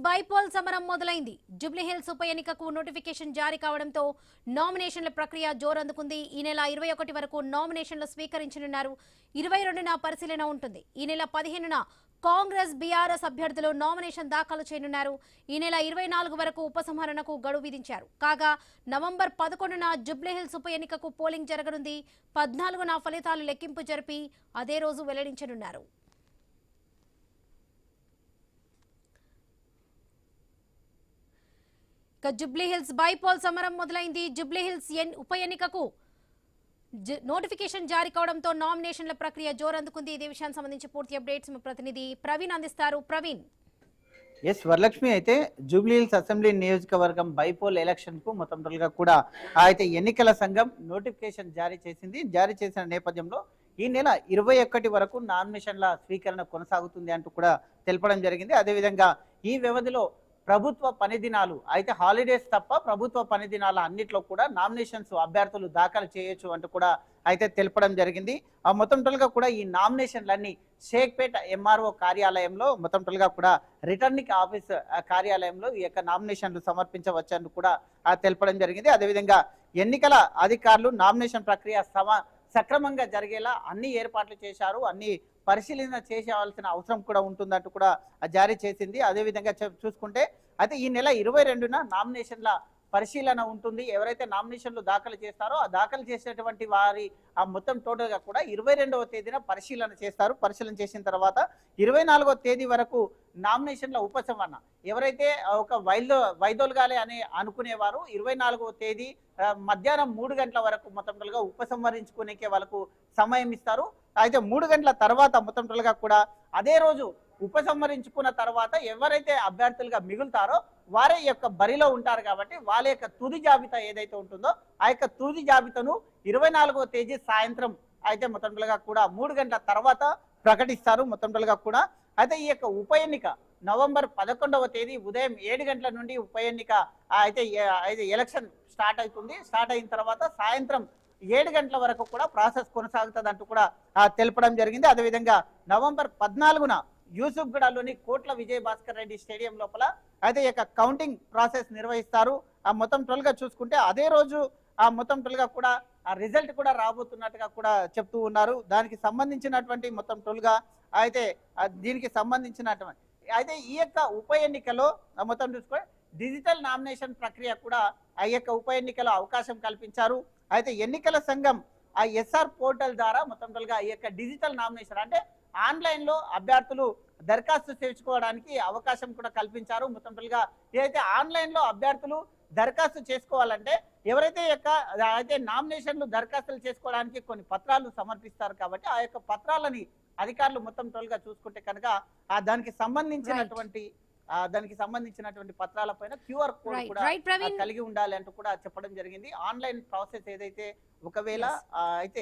Bypoll సమరం మొదలైంది. జూబ్లీహిల్స్ ఉప ఎన్నికకు నోటిఫికేషన్ జారీ కావడంతో నామినేషన్ల ప్రక్రియ జోరందుకుంది. ఈ నెల 21 వరకు నామినేషన్లు స్వీకరించనున్నారు. 22న పరిశీలన ఉంటుంది. ఈ నెల 15న కాంగ్రెస్ బీఆర్ఎస్ అభ్యర్థులు నామినేషన్ దాఖలు చేయనున్నారు. ఈ నెల 24 వరకు ఉపసంహరణకు గడువు విధించారు. కాగా నవంబర్ 11న జూబ్లీహిల్స్ ఉప ఎన్నికకు పోలింగ్ జరగనుంది. 14న ఫలితాలు లెక్కింపు జరిపి అదే రోజు వెల్లడించనున్నారు. జూబ్లీహిల్స్ బైపోల్ సమరం మొదలైంది. జూబ్లీహిల్స్ ఉప ఎన్నికకు నోటిఫికేషన్ జారీ కావడంతో నామినేషన్ల ప్రక్రియ జోరందుకుంది. ఇదే విషయానికి సంబంధించి పూర్తి అప్డేట్స్ మా ప్రతినిధి ప్రవీణ్ అందిస్తారు. ప్రవీణ్. వరలక్ష్మి అయితే జూబ్లీహిల్స్ అసెంబ్లీ నియోజకవర్గం బైపోల్ ఎలక్షన్ కు మొత్తం కూడా అయితే ఎన్నికల సంఘం నోటిఫికేషన్ జారీ చేసింది. జారీ చేసిన నేపథ్యంలో ఈ నెల 21 వరకు నామినేషన్ల స్వీకరణ కొనసాగుతుంది అంటూ కూడా తెలపడం జరిగింది. అదేవిధంగా ఈ వ్యవధిలో ప్రభుత్వ పని దినాలు అయితే హాలిడేస్ తప్ప ప్రభుత్వ పని దినాల అన్నిట్లో కూడా నామినేషన్స్ అభ్యర్థులు దాఖలు చేయొచ్చు అంటూ కూడా అయితే తెలపడం జరిగింది. ఆ మొత్తంగా కూడా ఈ నామినేషన్లన్నీ షేక్పేట ఎంఆర్ఓ కార్యాలయంలో మొత్తంగా కూడా రిటర్నింగ్ ఆఫీస్ కార్యాలయంలో ఈ యొక్క నామినేషన్లు సమర్పించవచ్చని కూడా తెలపడం జరిగింది. అదేవిధంగా ఎన్నికల అధికారులు నామినేషన్ ప్రక్రియ సక్రమంగా జరిగేలా అన్ని ఏర్పాట్లు చేశారు. అన్ని పరిశీలన చేసేవాల్సిన అవసరం కూడా ఉంటుందంటూ కూడా జారీ చేసింది. అదేవిధంగా చూసుకుంటే అయితే ఈ నెల 22న నామినేషన్ల పరిశీలన ఉంటుంది. ఎవరైతే నామినేషన్లు దాఖలు చేస్తారో ఆ దాఖలు చేసేటువంటి వారి ఆ మొత్తం టోటల్గా కూడా 22వ తేదీన పరిశీలన చేస్తారు. పరిశీలన చేసిన తర్వాత 24వ తేదీ వరకు నామినేషన్ల ఉపసంహరణ ఎవరైతే ఒక వైదొలగాలి అని అనుకునేవారు 24వ తేదీ మధ్యాహ్నం 3 గంటల వరకు మొత్తంగా ఉపసంహరించుకునే వాళ్ళకు సమయం ఇస్తారు. అయితే 3 గంటల తర్వాత మొత్తంగా కూడా అదే రోజు ఉపసంహరించుకున్న తర్వాత ఎవరైతే అభ్యర్థులుగా మిగులుతారో వారే యొక్క బరిలో ఉంటారు. కాబట్టి వాళ్ళ యొక్క తుది జాబితా ఏదైతే ఉంటుందో ఆ యొక్క తుది జాబితాను 24వ తేదీ సాయంత్రం అయితే మొత్తంగా కూడా 3 గంటల తర్వాత ప్రకటిస్తారు. మొత్తంగా కూడా అయితే ఈ యొక్క ఉప ఎన్నిక నవంబర్ 11వ తేదీ ఉదయం 7 గంటల నుండి ఉప ఎన్నిక అయితే ఎలక్షన్ స్టార్ట్ అవుతుంది. స్టార్ట్ అయిన తర్వాత సాయంత్రం 7 గంటల వరకు కూడా ప్రాసెస్ కొనసాగుతుంది అంటూ కూడా తెలపడం జరిగింది. అదేవిధంగా నవంబర్ 14న యూసుఫ్గూడలోని కోట్ల విజయభాస్కర్ రెడ్డి స్టేడియం లోపల అయితే ఈ యొక్క కౌంటింగ్ ప్రాసెస్ నిర్వహిస్తారు. ఆ మొత్తం టోల్గా చూసుకుంటే అదే రోజు ఆ మొత్తం టోల్గా కూడా ఆ రిజల్ట్ కూడా రాబోతున్నట్టుగా కూడా చెప్తూ ఉన్నారు. దానికి సంబంధించినటువంటి మొత్తం టోల్గా అయితే దీనికి సంబంధించినటువంటి అయితే ఈ యొక్క ఉప ఎన్నికలో మొత్తం చూసుకుంటే డిజిటల్ నామినేషన్ ప్రక్రియ కూడా ఆ యొక్క ఉప ఎన్నికలో అవకాశం కల్పించారు. అయితే ఎన్నికల సంఘం ఆ ఎస్ఆర్ పోర్టల్ ద్వారా మొత్తంగా ఈ యొక్క డిజిటల్ నామినేషన్ అంటే ఆన్లైన్లో అభ్యర్థులు దరఖాస్తు చేసుకోవడానికి అవకాశం కూడా కల్పించారు. మొత్తంగా ఏదైతే ఆన్లైన్లో అభ్యర్థులు దరఖాస్తు చేసుకోవాలంటే ఎవరైతే అయితే నామినేషన్లు దరఖాస్తులు చేసుకోవడానికి కొన్ని పత్రాలు సమర్పిస్తారు. కాబట్టి ఆ యొక్క పత్రాలని అధికారులు మొత్తం టోల్గా చూసుకుంటే కనుక దానికి సంబంధించినటువంటి పత్రాలపైన క్యూఆర్ కోడ్ కూడా కలిగి ఉండాలి అంటూ కూడా చెప్పడం జరిగింది. ఆన్లైన్ ప్రాసెస్ ఏదైతే ఒకవేళ అయితే